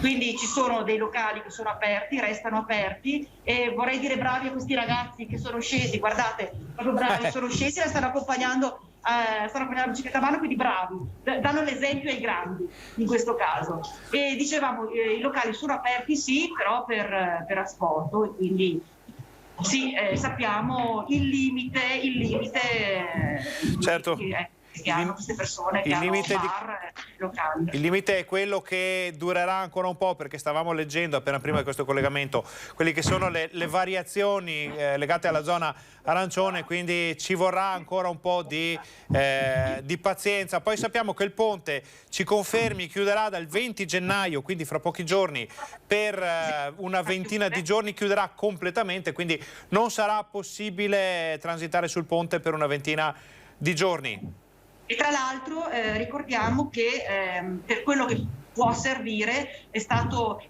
Quindi ci sono dei locali che sono aperti, restano aperti, e vorrei dire bravi a questi ragazzi che sono scesi, guardate, proprio bravi, sono scesi e la stanno accompagnando la bicicletta a mano, quindi bravi, danno l'esempio ai grandi in questo caso. E dicevamo, i locali sono aperti sì, però per asporto, e quindi sì, sappiamo il limite certo. Che hanno queste persone che hanno bar locali. Il limite è quello che durerà ancora un po', perché stavamo leggendo appena prima di questo collegamento quelli che sono le variazioni legate alla zona arancione, quindi ci vorrà ancora un po' di pazienza. Poi sappiamo che il ponte, ci confermi, chiuderà dal 20 gennaio, quindi fra pochi giorni, per una ventina di giorni chiuderà completamente, quindi non sarà possibile transitare sul ponte per una ventina di giorni. E tra l'altro ricordiamo che per quello che può servire è stato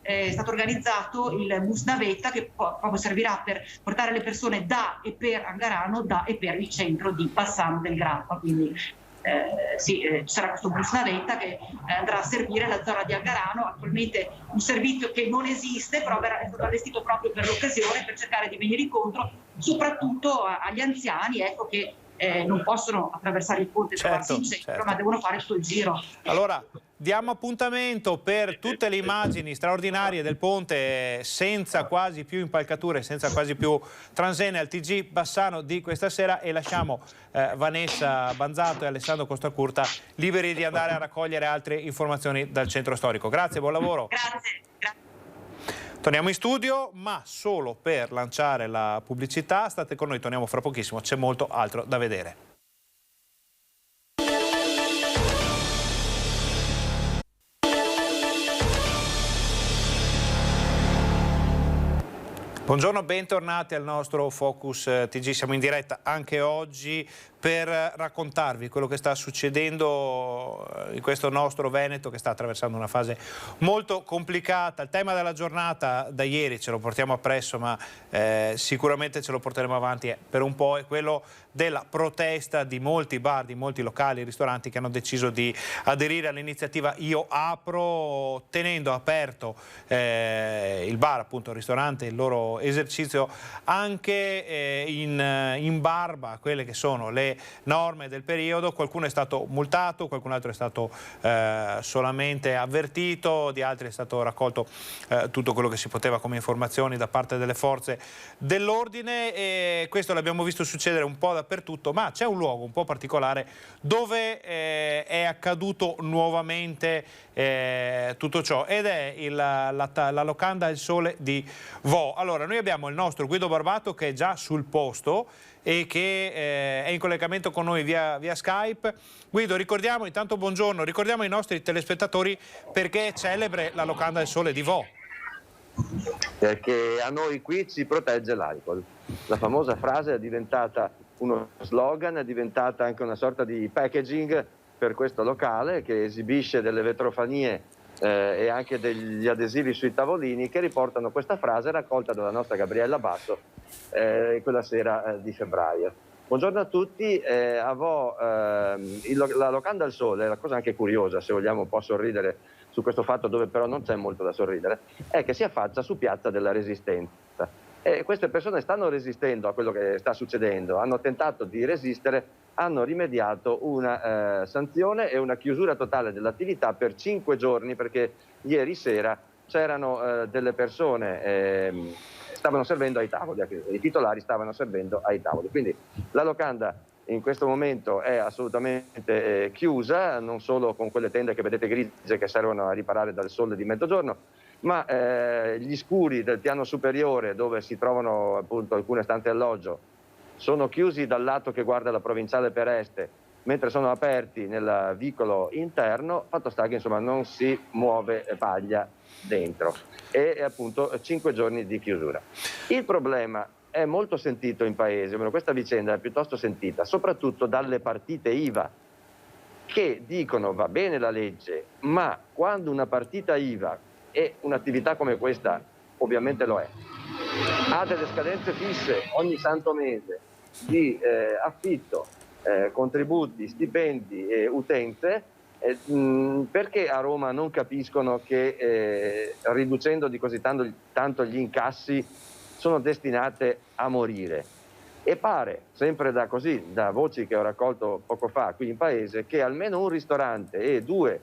organizzato il bus navetta, che proprio servirà per portare le persone da e per Angarano, da e per il centro di Bassano del Grappa. Quindi ci sarà questo bus navetta che andrà a servire la zona di Angarano, attualmente un servizio che non esiste, però è stato allestito proprio per l'occasione, per cercare di venire incontro soprattutto agli anziani, ecco, che non possono attraversare il ponte e trovarsi in centro, ma devono fare tutto il giro. Allora, diamo appuntamento per tutte le immagini straordinarie del ponte, senza quasi più impalcature, senza quasi più transenne, al TG Bassano di questa sera, e lasciamo Vanessa Banzato e Alessandro Costacurta liberi di andare a raccogliere altre informazioni dal centro storico. Grazie, buon lavoro. Grazie. Torniamo in studio, ma solo per lanciare la pubblicità. State con noi, torniamo fra pochissimo, c'è molto altro da vedere. Buongiorno, bentornati al nostro Focus TG. Siamo in diretta anche oggi per raccontarvi quello che sta succedendo in questo nostro Veneto, che sta attraversando una fase molto complicata. Il tema della giornata da ieri ce lo portiamo appresso, ma sicuramente ce lo porteremo avanti per un po', è quello della protesta di molti bar, di molti locali, ristoranti che hanno deciso di aderire all'iniziativa Io Apro, tenendo aperto il bar, appunto il ristorante, il loro esercizio, anche in barba a quelle che sono le le norme del periodo. Qualcuno è stato multato, qualcun altro è stato solamente avvertito, di altri è stato raccolto tutto quello che si poteva come informazioni da parte delle forze dell'ordine, e questo l'abbiamo visto succedere un po' dappertutto, ma c'è un luogo un po' particolare dove è accaduto nuovamente tutto ciò, ed è la locanda Il Sole di Vo. Allora, noi abbiamo il nostro Guido Barbato che è già sul posto e che è in collegamento con noi via Skype. Guido, ricordiamo, intanto buongiorno, ricordiamo ai nostri telespettatori perché è celebre la locanda del Sole di Vo. Perché a noi qui ci protegge l'alcol. La famosa frase è diventata uno slogan, è diventata anche una sorta di packaging per questo locale che esibisce delle vetrofanie e anche degli adesivi sui tavolini che riportano questa frase raccolta dalla nostra Gabriella Basso quella sera di febbraio. Buongiorno a tutti, a Vo la locanda al Sole, la cosa anche curiosa, se vogliamo un po' sorridere su questo fatto, dove però non c'è molto da sorridere, è che si affaccia su Piazza della Resistenza. E queste persone stanno resistendo a quello che sta succedendo, hanno tentato di resistere, hanno rimediato una sanzione e una chiusura totale dell'attività per 5 giorni, perché ieri sera c'erano delle persone, stavano servendo ai tavoli, i titolari stavano servendo ai tavoli. Quindi la locanda in questo momento è assolutamente chiusa, non solo con quelle tende che vedete grigie che servono a riparare dal sole di mezzogiorno, ma gli scuri del piano superiore, dove si trovano appunto alcune stanze alloggio, sono chiusi dal lato che guarda la provinciale per est, mentre sono aperti nel vicolo interno. Fatto sta che insomma non si muove paglia dentro, e appunto 5 giorni di chiusura. Il problema è molto sentito in paese, questa vicenda è piuttosto sentita, soprattutto dalle partite IVA, che dicono va bene la legge, ma quando una partita IVA e un'attività come questa ovviamente lo è, ha delle scadenze fisse ogni santo mese di affitto, contributi, stipendi e utenze, perché a Roma non capiscono che riducendo di così tanto gli incassi sono destinate a morire? E pare, sempre da voci che ho raccolto poco fa qui in paese, che almeno un ristorante e 2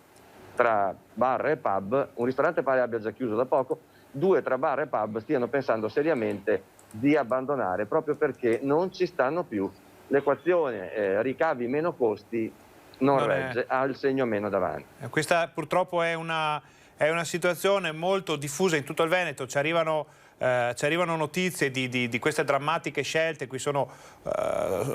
tra bar e pub, un ristorante pare abbia già chiuso da poco, 2 tra bar e pub stiano pensando seriamente di abbandonare, proprio perché non ci stanno più. L'equazione ricavi meno costi non regge, ha il segno meno davanti. Questa purtroppo è una situazione molto diffusa in tutto il Veneto. Ci arrivano notizie di queste drammatiche scelte cui sono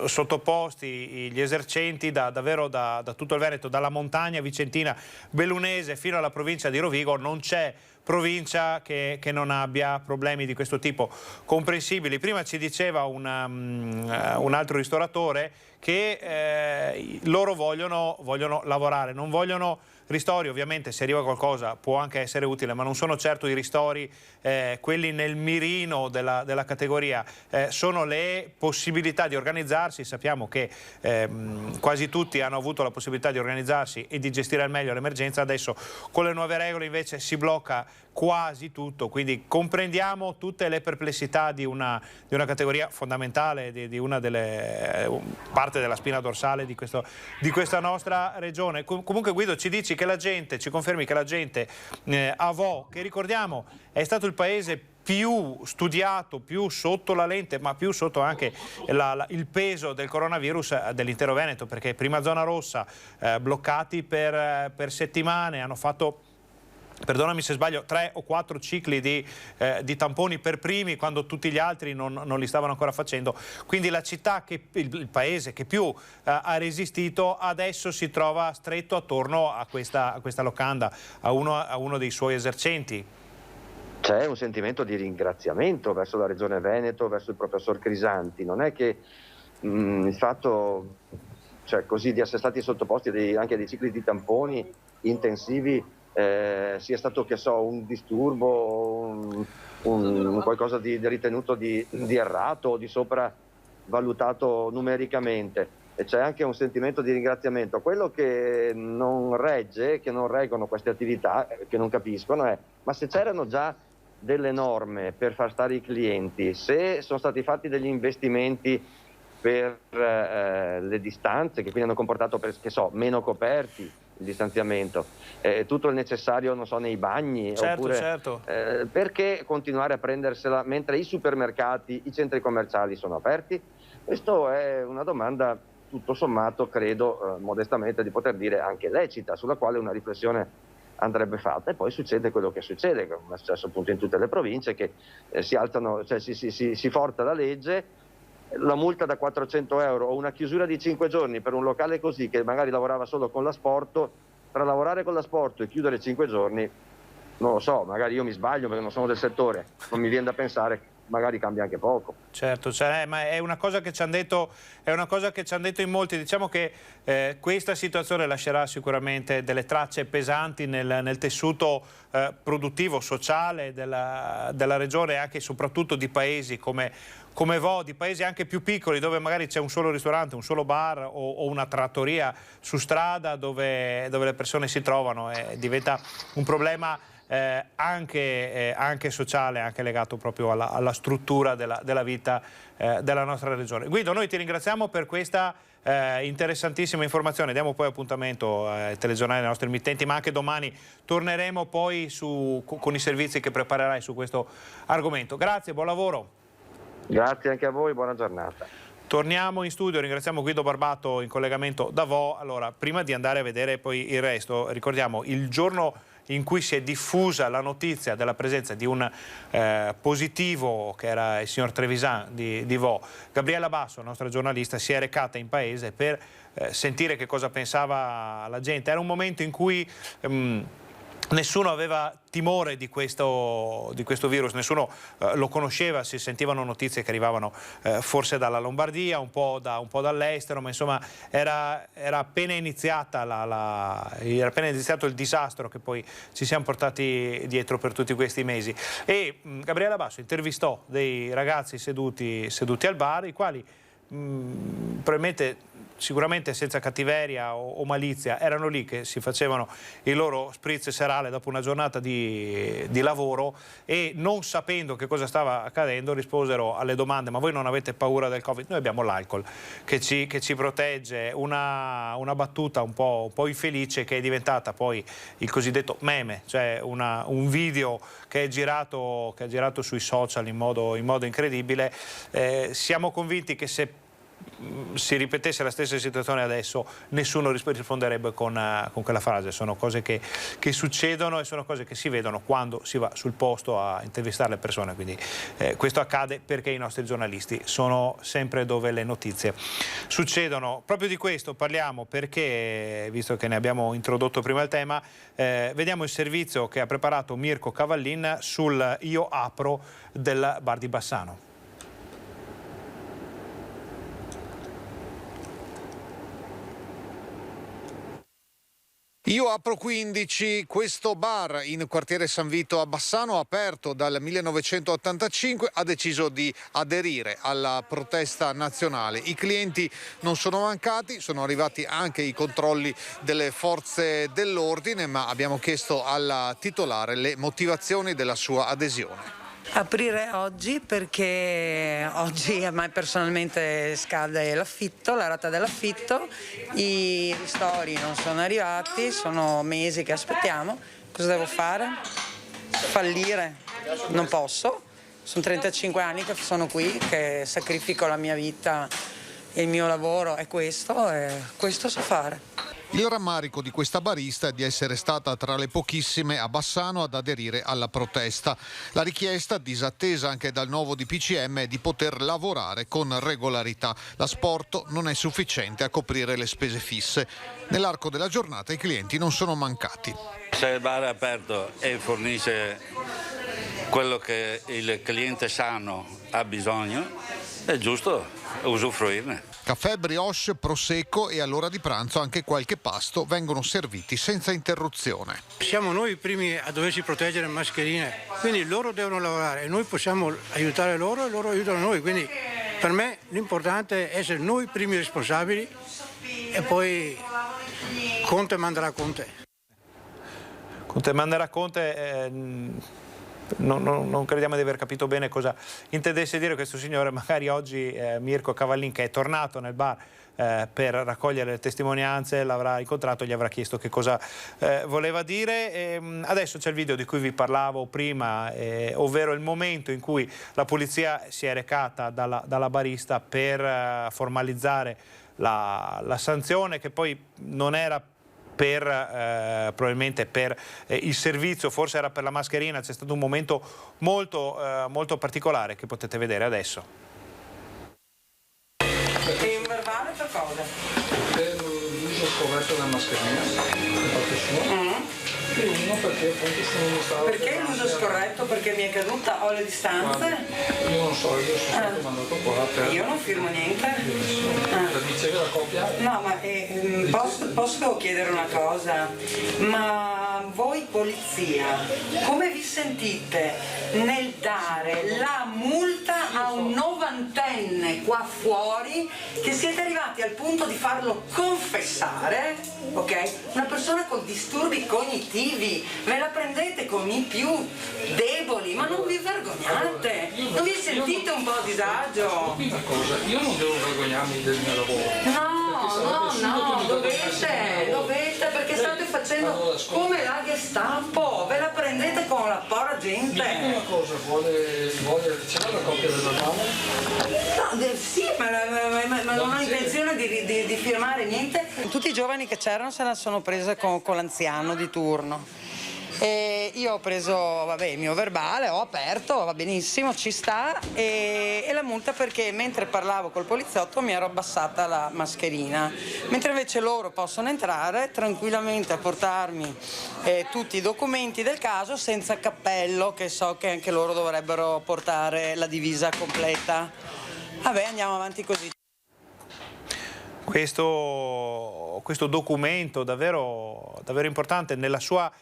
sottoposti gli esercenti davvero da tutto il Veneto, dalla montagna vicentina bellunese fino alla provincia di Rovigo. Non c'è provincia che non abbia problemi di questo tipo, comprensibili. Prima ci diceva un altro ristoratore che loro vogliono lavorare, non vogliono ristori. Ovviamente se arriva qualcosa può anche essere utile, ma non sono certo i ristori quelli nel mirino della categoria, sono le possibilità di organizzarsi. Sappiamo che quasi tutti hanno avuto la possibilità di organizzarsi e di gestire al meglio l'emergenza. Adesso con le nuove regole invece si blocca quasi tutto, quindi comprendiamo tutte le perplessità di una categoria fondamentale, di una delle parte della spina dorsale di questa nostra regione. Comunque Guido, ci dici che ci confermi che la gente a Vo, che ricordiamo è stato il paese più studiato, più sotto la lente, ma più sotto anche il peso del coronavirus dell'intero Veneto, perché prima zona rossa, bloccati per settimane, hanno fatto, perdonami se sbaglio, 3 o 4 cicli di tamponi per primi, quando tutti gli altri non li stavano ancora facendo. Quindi la città, il paese che più ha resistito, adesso si trova stretto attorno a questa locanda, a uno dei suoi esercenti. C'è un sentimento di ringraziamento verso la Regione Veneto, verso il professor Crisanti. Non è che il fatto così di essere stati sottoposti anche a dei cicli di tamponi intensivi sia stato, che so, un disturbo, un qualcosa di ritenuto di errato o di sopravvalutato numericamente. E c'è anche un sentimento di ringraziamento. Quello che non reggono queste attività, che non capiscono, è: ma se c'erano già delle norme per far stare i clienti, se sono stati fatti degli investimenti per le distanze, che quindi hanno comportato, meno coperti, il distanziamento, tutto il necessario, non so, nei bagni, certo. Perché continuare a prendersela mentre i supermercati, i centri commerciali sono aperti? Questa è una domanda, tutto sommato, credo modestamente di poter dire anche lecita, sulla quale una riflessione andrebbe fatta. E poi succede quello che succede, come è successo appunto in tutte le province, che si alzano, cioè si forza la legge, la multa da 400 euro o una chiusura di 5 giorni per un locale così, che magari lavorava solo con l'asporto. Tra lavorare con l'asporto e chiudere 5 giorni, non lo so, magari io mi sbaglio perché non sono del settore, non mi viene da pensare, magari cambia anche poco. Certo, ma è una cosa che ci hanno detto, in molti. Diciamo che questa situazione lascerà sicuramente delle tracce pesanti nel tessuto produttivo, sociale della regione, anche e soprattutto di paesi come Vo, di paesi anche più piccoli, dove magari c'è un solo ristorante, un solo bar o una trattoria su strada dove le persone si trovano, e diventa un problema anche sociale, anche legato proprio alla struttura della vita della nostra regione. Guido, noi ti ringraziamo per questa interessantissima informazione. Diamo poi appuntamento ai telegiornali, ai nostri emittenti, ma anche domani torneremo poi con i servizi che preparerai su questo argomento. Grazie, buon lavoro. Grazie anche a voi, buona giornata. Torniamo in studio, ringraziamo Guido Barbato in collegamento da Vo. Allora, prima di andare a vedere poi il resto, ricordiamo il giorno in cui si è diffusa la notizia della presenza di un positivo, che era il signor Trevisan di Vo. Gabriella Basso, nostra giornalista, si è recata in paese per sentire che cosa pensava la gente. Era un momento in cui nessuno aveva timore di questo virus, nessuno lo conosceva, si sentivano notizie che arrivavano forse dalla Lombardia, un po' dall'estero, ma insomma era appena iniziato il disastro che poi ci siamo portati dietro per tutti questi mesi. E Gabriella Basso intervistò dei ragazzi seduti al bar, i quali probabilmente, sicuramente senza cattiveria o malizia, erano lì che si facevano il loro spritz serale dopo una giornata di lavoro, e non sapendo che cosa stava accadendo risposero alle domande: ma voi non avete paura del Covid? Noi abbiamo l'alcol che ci protegge. Una battuta un po' infelice, che è diventata poi il cosiddetto meme, cioè un video che è girato sui social in modo incredibile. Siamo convinti che se si ripetesse la stessa situazione adesso, nessuno risponderebbe con quella frase. Sono cose che succedono e sono cose che si vedono quando si va sul posto a intervistare le persone. Quindi questo accade perché i nostri giornalisti sono sempre dove le notizie succedono. Proprio di questo parliamo perché, visto che ne abbiamo introdotto prima il tema, vediamo il servizio che ha preparato Mirko Cavallin sul Io Apro del bar di Bassano. Io apro 15, questo bar in quartiere San Vito a Bassano, aperto dal 1985, ha deciso di aderire alla protesta nazionale. I clienti non sono mancati, sono arrivati anche i controlli delle forze dell'ordine, ma abbiamo chiesto alla titolare le motivazioni della sua adesione. Aprire oggi perché oggi a me personalmente scade l'affitto, la rata dell'affitto, i ristori non sono arrivati, sono mesi che aspettiamo. Cosa devo fare? Fallire? Non posso, sono 35 anni che sono qui, che sacrifico la mia vita e il mio lavoro è questo, e questo so fare. Il rammarico di questa barista è di essere stata tra le pochissime a Bassano ad aderire alla protesta. La richiesta, disattesa anche dal nuovo DPCM, è di poter lavorare con regolarità. L'asporto non è sufficiente a coprire le spese fisse. Nell'arco della giornata i clienti non sono mancati. Se il bar è aperto e fornisce quello che il cliente sano ha bisogno, è giusto usufruirne. Caffè, brioche, prosecco e all'ora di pranzo anche qualche pasto vengono serviti senza interruzione. Siamo noi i primi a doverci proteggere le mascherine, quindi loro devono lavorare e noi possiamo aiutare loro e loro aiutano noi, quindi per me l'importante è essere noi i primi responsabili e poi Conte manderà Conte. Conte manderà Conte. non crediamo di aver capito bene cosa intendesse dire questo signore. Magari oggi Mirko Cavallin, che è tornato nel bar per raccogliere le testimonianze, l'avrà incontrato e gli avrà chiesto che cosa voleva dire. Adesso c'è il video di cui vi parlavo prima, ovvero il momento in cui la polizia si è recata dalla barista per formalizzare la sanzione, che poi non era probabilmente per il servizio, forse era per la mascherina. C'è stato un momento molto, molto particolare che potete vedere adesso. E un verbale per cosa? Per l'uso corretto della mascherina, e uno perché appunto sono stato... Perché l'uso scorretto? Perché mi è caduta, ho le distanze? Guarda, io non so, io sono stato mandato qua per... Io non firmo niente. La dicevi la coppia? No, ma posso chiedere una cosa? Ma voi polizia, come vi sentite nel dare la multa a un 90enne qua fuori, che siete arrivati al punto di farlo confessare, ok? Una persona con disturbi cognitivi, ve la prendete con i più deboli, ma non vi vergognate? Non vi sentite un po' a disagio? Una cosa, io non devo vergognarmi del mio lavoro. No, dovete, perché state facendo come la Gestapo, ve la prendete con la povera gente. Una cosa, c'è la copia del verbale? No, sì, ma non ho intenzione di firmare niente. Tutti i giovani che c'erano se la sono presa con l'anziano di turno. E io ho preso, vabbè, il mio verbale, ho aperto, va benissimo, ci sta, e la multa perché mentre parlavo col poliziotto mi ero abbassata la mascherina, mentre invece loro possono entrare tranquillamente a portarmi tutti i documenti del caso senza cappello, che so che anche loro dovrebbero portare la divisa completa. Vabbè, andiamo avanti così. Questo documento davvero importante nella sua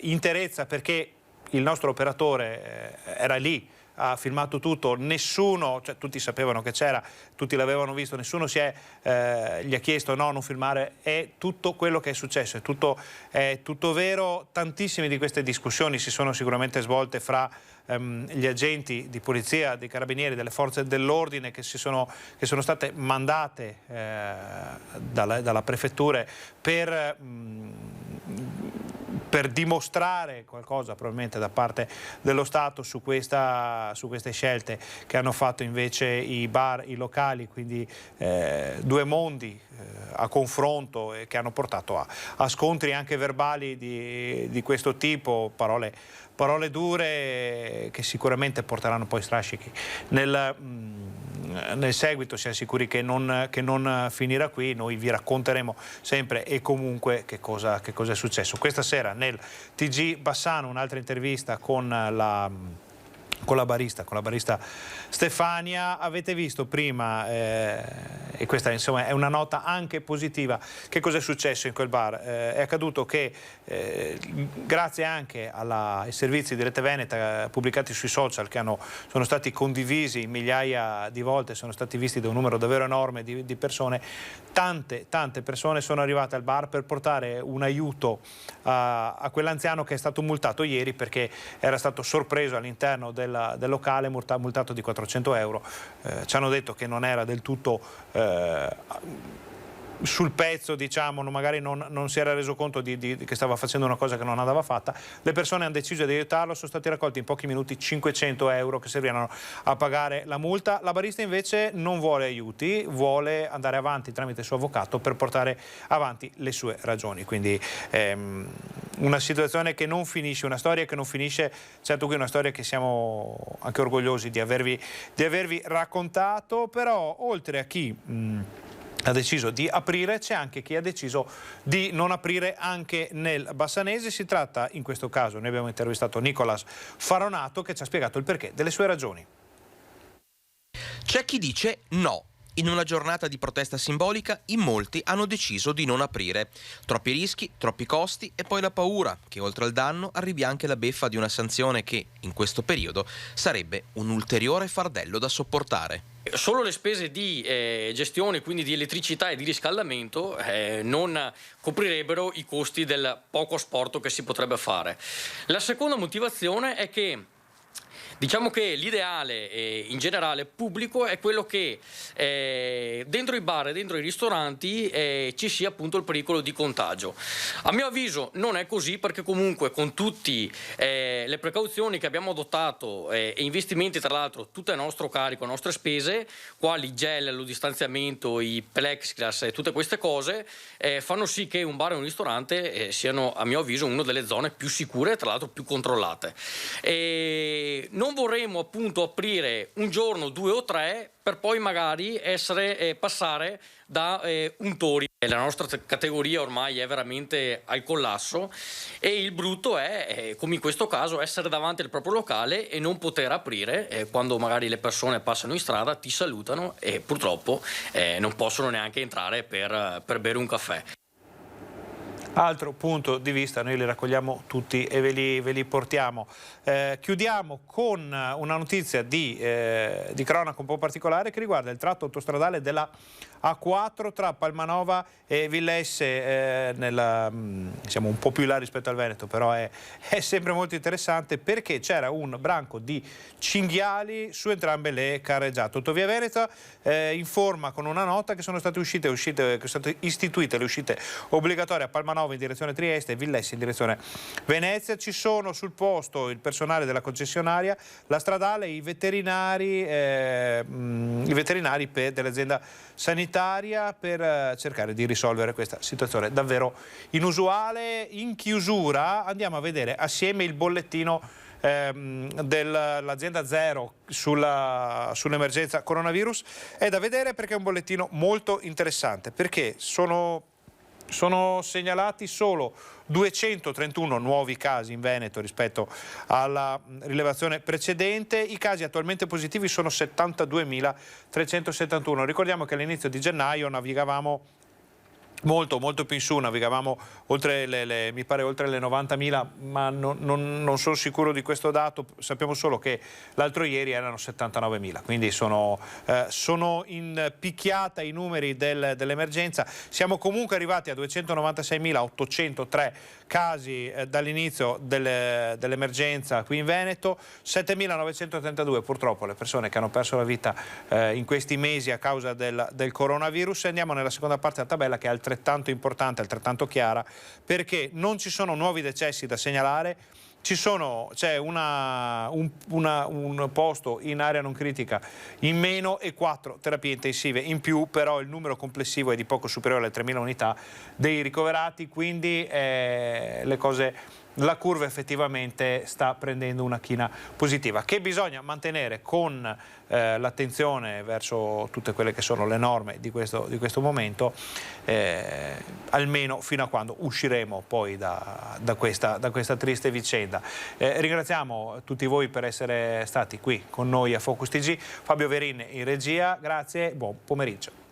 interezza, perché il nostro operatore era lì, ha filmato tutto, nessuno, cioè tutti sapevano che c'era, tutti l'avevano visto, nessuno gli ha chiesto no, non filmare, è tutto quello che è successo, è tutto vero. Tantissime di queste discussioni si sono sicuramente svolte fra gli agenti di polizia, dei carabinieri, delle forze dell'ordine che sono state mandate dalla prefettura per dimostrare qualcosa probabilmente da parte dello Stato su queste scelte che hanno fatto invece i bar, i locali, quindi due mondi a confronto, e che hanno portato a scontri anche verbali di questo tipo, parole dure che sicuramente porteranno poi strascichi nel seguito. Siamo sicuri che non finirà qui. Noi vi racconteremo sempre e comunque che cosa è successo. Questa sera nel TG Bassano un'altra intervista con la barista Stefania. Avete visto prima, e questa insomma è una nota anche positiva, che cosa è successo in quel bar. È accaduto che grazie anche ai servizi di Rete Veneta pubblicati sui social, che sono stati condivisi migliaia di volte, sono stati visti da un numero davvero enorme di persone, tante persone sono arrivate al bar per portare un aiuto a quell'anziano che è stato multato ieri perché era stato sorpreso all'interno del locale, multato di 400 euro. Ci hanno detto che non era del tutto sul pezzo, diciamo, magari non si era reso conto che stava facendo una cosa che non andava fatta. Le persone hanno deciso di aiutarlo, sono stati raccolti in pochi minuti 500 euro che servivano a pagare la multa. La barista invece non vuole aiuti, vuole andare avanti tramite il suo avvocato per portare avanti le sue ragioni. Quindi una situazione che non finisce, una storia che non finisce. Certo, qui è una storia che siamo anche orgogliosi di avervi raccontato, però oltre a chi ha deciso di aprire, c'è anche chi ha deciso di non aprire anche nel Bassanese. Si tratta, in questo caso, noi abbiamo intervistato Nicolas Faronato, che ci ha spiegato il perché delle sue ragioni. C'è chi dice no. In una giornata di protesta simbolica, in molti hanno deciso di non aprire. Troppi rischi, troppi costi e poi la paura che oltre al danno arrivi anche la beffa di una sanzione che, in questo periodo, sarebbe un ulteriore fardello da sopportare. Solo le spese di gestione, quindi di elettricità e di riscaldamento, non coprirebbero i costi del poco asporto che si potrebbe fare. La seconda motivazione è che Diciamo che l'ideale in generale pubblico è quello che dentro i bar e dentro i ristoranti ci sia appunto il pericolo di contagio. A mio avviso non è così, perché comunque con tutte le precauzioni che abbiamo adottato e investimenti tra l'altro tutte a nostro carico, a nostre spese, quali gel, lo distanziamento, i plexiglass e tutte queste cose fanno sì che un bar e un ristorante siano a mio avviso una delle zone più sicure e tra l'altro più controllate. Non vorremmo appunto aprire un giorno, 2 o 3 per poi magari passare da untori. La nostra categoria ormai è veramente al collasso e il brutto è, come in questo caso, essere davanti al proprio locale e non poter aprire quando magari le persone passano in strada, ti salutano e purtroppo non possono neanche entrare per bere un caffè. Altro punto di vista, noi li raccogliamo tutti e ve li portiamo. Chiudiamo con una notizia di cronaca un po' particolare che riguarda il tratto autostradale della A4 tra Palmanova e Villesse, siamo un po' più in là rispetto al Veneto, però è sempre molto interessante perché c'era un branco di cinghiali su entrambe le carreggiate. Autovia Veneto informa con una nota che sono state istituite le uscite obbligatorie a Palmanova in direzione Trieste e Villesse in direzione Venezia. Ci sono sul posto il personale della concessionaria, la stradale, i veterinari dell'azienda sanitaria per cercare di risolvere questa situazione davvero inusuale. In chiusura andiamo a vedere assieme il bollettino dell'azienda Zero sull'emergenza coronavirus. È da vedere perché è un bollettino molto interessante, perché sono segnalati solo 231 nuovi casi in Veneto rispetto alla rilevazione precedente. I casi attualmente positivi sono 72.371. Ricordiamo che all'inizio di gennaio navigavamo molto più in su, navigavamo oltre mi pare oltre le 90.000, ma non sono sicuro di questo dato. Sappiamo solo che l'altro ieri erano 79.000, quindi sono in picchiata i numeri dell'emergenza. Siamo comunque arrivati a 296.803 casi dall'inizio dell'emergenza qui in Veneto, 7.932 purtroppo le persone che hanno perso la vita in questi mesi a causa del coronavirus. Andiamo nella seconda parte della tabella, che è altrettanto importante, altrettanto chiara, perché non ci sono nuovi decessi da segnalare. C'è un posto in area non critica in meno e 4 terapie intensive in più, però il numero complessivo è di poco superiore alle 3.000 unità dei ricoverati, quindi la curva effettivamente sta prendendo una china positiva, che bisogna mantenere con l'attenzione verso tutte quelle che sono le norme di questo momento, almeno fino a quando usciremo poi da questa triste vicenda. Ringraziamo tutti voi per essere stati qui con noi a Focus TG. Fabio Verin in regia, grazie, buon pomeriggio.